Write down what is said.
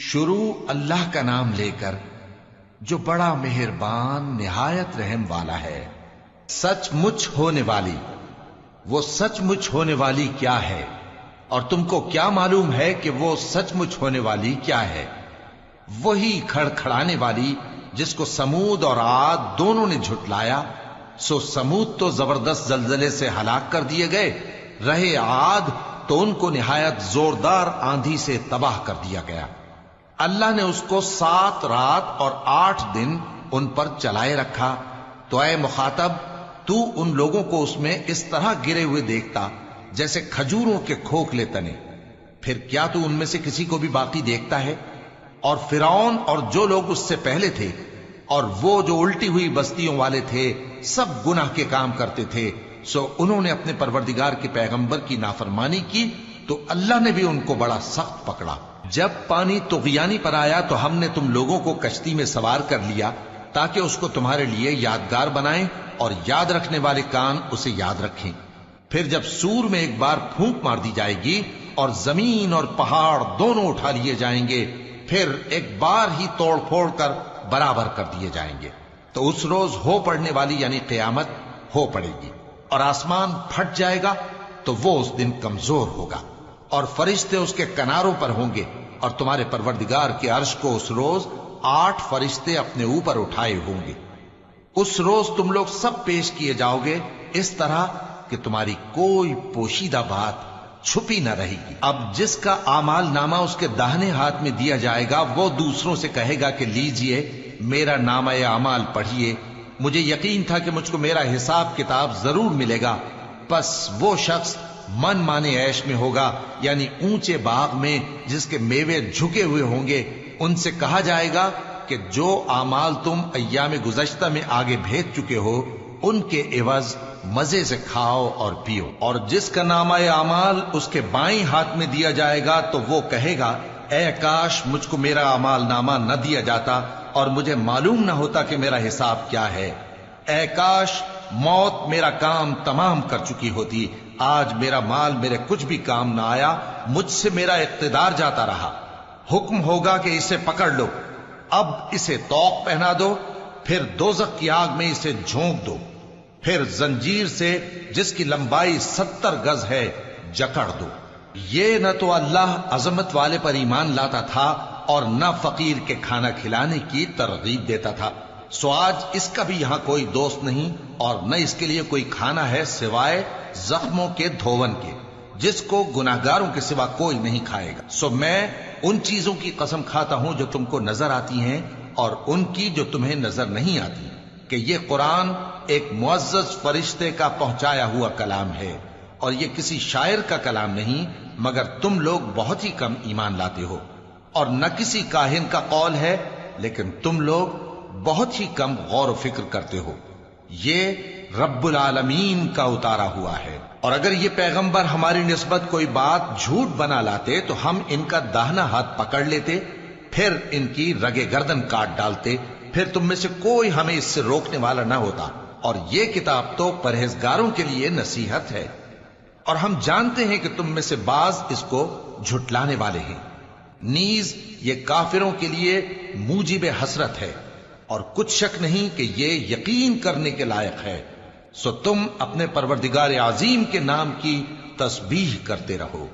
شروع اللہ کا نام لے کر جو بڑا مہربان نہایت رحم والا ہے۔ سچ مچ ہونے والی، وہ سچ مچ ہونے والی کیا ہے؟ اور تم کو کیا معلوم ہے کہ وہ سچ مچ ہونے والی کیا ہے؟ وہی کھڑکھڑانے والی جس کو سمود اور عاد دونوں نے جھٹلایا۔ سو سمود تو زبردست زلزلے سے ہلاک کر دیے گئے، رہے عاد تو ان کو نہایت زوردار آندھی سے تباہ کر دیا گیا۔ اللہ نے اس کو 7 رات اور 8 دن ان پر چلائے رکھا۔ تو اے مخاطب، تو ان لوگوں کو اس میں اس طرح گرے ہوئے دیکھتا جیسے کھجوروں کے کھوکھلے تنے، پھر کیا تو ان میں سے کسی کو بھی باقی دیکھتا ہے؟ اور فرعون اور جو لوگ اس سے پہلے تھے اور وہ جو الٹی ہوئی بستیوں والے تھے، سب گناہ کے کام کرتے تھے، سو انہوں نے اپنے پروردگار کے پیغمبر کی نافرمانی کی تو اللہ نے بھی ان کو بڑا سخت پکڑا۔ جب پانی طغیانی پر آیا تو ہم نے تم لوگوں کو کشتی میں سوار کر لیا تاکہ اس کو تمہارے لیے یادگار بنائیں اور یاد رکھنے والے کان اسے یاد رکھیں۔ پھر جب سور میں ایک بار پھونک مار دی جائے گی اور زمین اور پہاڑ دونوں اٹھا لیے جائیں گے، پھر ایک بار ہی توڑ پھوڑ کر برابر کر دیے جائیں گے، تو اس روز ہو پڑنے والی یعنی قیامت ہو پڑے گی، اور آسمان پھٹ جائے گا تو وہ اس دن کمزور ہوگا، اور فرشتے اس کے کناروں پر ہوں گے، اور تمہارے پروردگار کے عرش کو اس روز 8 فرشتے اپنے اوپر اٹھائے ہوں گے۔ اس روز تم لوگ سب پیش کیے جاؤ گے اس طرح کہ تمہاری کوئی پوشیدہ بات چھپی نہ رہے گی۔ اب جس کا اعمال نامہ اس کے داہنے ہاتھ میں دیا جائے گا، وہ دوسروں سے کہے گا کہ لیجئے میرا نامہ اعمال پڑھیے، مجھے یقین تھا کہ مجھ کو میرا حساب کتاب ضرور ملے گا۔ پس وہ شخص من مانے عیش میں ہوگا، یعنی اونچے باغ میں جس کے میوے جھکے ہوئے ہوں گے۔ ان سے کہا جائے گا کہ جو اعمال تم ایام گزشتہ میں آگے بھیج چکے ہو، ان کے عوض مزے سے کھاؤ اور پیو۔ اور جس کا نامہ اعمال اس کے بائیں ہاتھ میں دیا جائے گا تو وہ کہے گا، اے کاش مجھ کو میرا اعمال نامہ نہ دیا جاتا اور مجھے معلوم نہ ہوتا کہ میرا حساب کیا ہے۔ اے کاش موت میرا کام تمام کر چکی ہوتی، آج میرا مال میرے کچھ بھی کام نہ آیا، مجھ سے میرا اقتدار جاتا رہا۔ حکم ہوگا کہ اسے پکڑ لو، اب اسے طوق پہنا دو، پھر دوزخ کی آگ میں اسے جھونک دو، پھر زنجیر سے جس کی لمبائی 70 گز ہے جکڑ دو۔ یہ نہ تو اللہ عظمت والے پر ایمان لاتا تھا اور نہ فقیر کے کھانا کھلانے کی ترغیب دیتا تھا، سو آج اس کا بھی یہاں کوئی دوست نہیں اور نہ اس کے لیے کوئی کھانا ہے سوائے زخموں کے دھون کے، جس کو گناہگاروں کے سوا کوئی نہیں کھائے گا۔ سو میں ان چیزوں کی قسم کھاتا ہوں جو تم کو نظر آتی ہیں اور ان کی جو تمہیں نظر نہیں آتی، کہ یہ قرآن ایک معزز فرشتے کا پہنچایا ہوا کلام ہے، اور یہ کسی شاعر کا کلام نہیں، مگر تم لوگ بہت ہی کم ایمان لاتے ہو، اور نہ کسی کاہن کا قول ہے، لیکن تم لوگ بہت ہی کم غور و فکر کرتے ہو۔ یہ رب العالمین کا اتارا ہوا ہے، اور اگر یہ پیغمبر ہماری نسبت کوئی بات جھوٹ بنا لاتے تو ہم ان کا داہنا ہاتھ پکڑ لیتے، پھر ان کی رگے گردن کاٹ ڈالتے، پھر تم میں سے کوئی ہمیں اس سے روکنے والا نہ ہوتا۔ اور یہ کتاب تو پرہیزگاروں کے لیے نصیحت ہے، اور ہم جانتے ہیں کہ تم میں سے بعض اس کو جھٹلانے والے ہیں۔ نیز یہ کافروں کے لیے موجب حسرت ہے، اور کچھ شک نہیں کہ یہ یقین کرنے کے لائق ہے۔ سو تم اپنے پروردگار عظیم کے نام کی تسبیح کرتے رہو۔